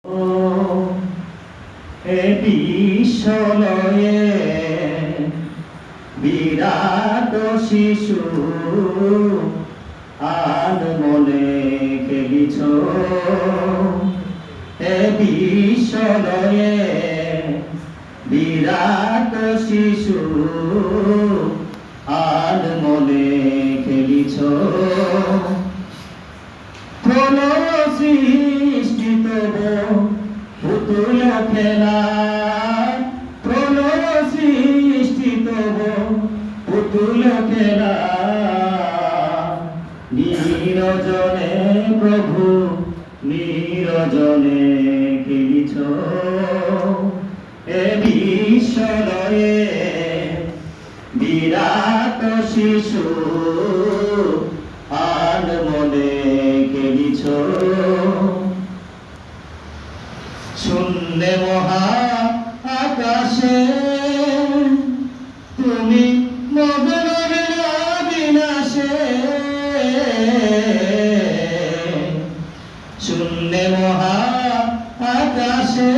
এ বিশ্বলয়ে বিরাট শিশু আর মনে খেলিছ। এ বিশ্বলয়ে বিরাট শিশু আর মনে খেলিছ। সৃষ্টি তব পুতুল খেলা, প্রলয় সৃষ্টি তব পুতুল খেলা। নিরজনে প্রভু নিরজনে খেলিছ। এ বিশ্বলয়ে বিরাট শিশু আর মনে খেলিছ। শূন্য মহা আকাশে তুমি মগ্ন বিনাশে। শূন্য মহা আকাশে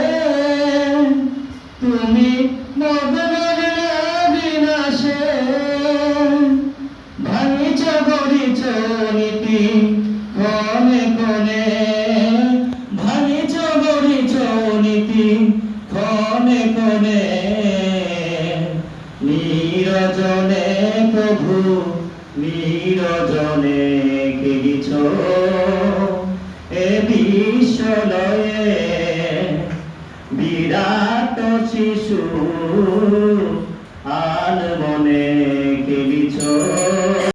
তুমি মগ্ন বিনাশে। ভাঙিছ গড়িছ নীতি কনে কনে, ভাঙিছ গড়িছ নীতি কনে কনে। নিরজনে প্রভু নিরজনে খেলিছ। এ বিশ্বলয়ে বিরাট শিশু আর মনে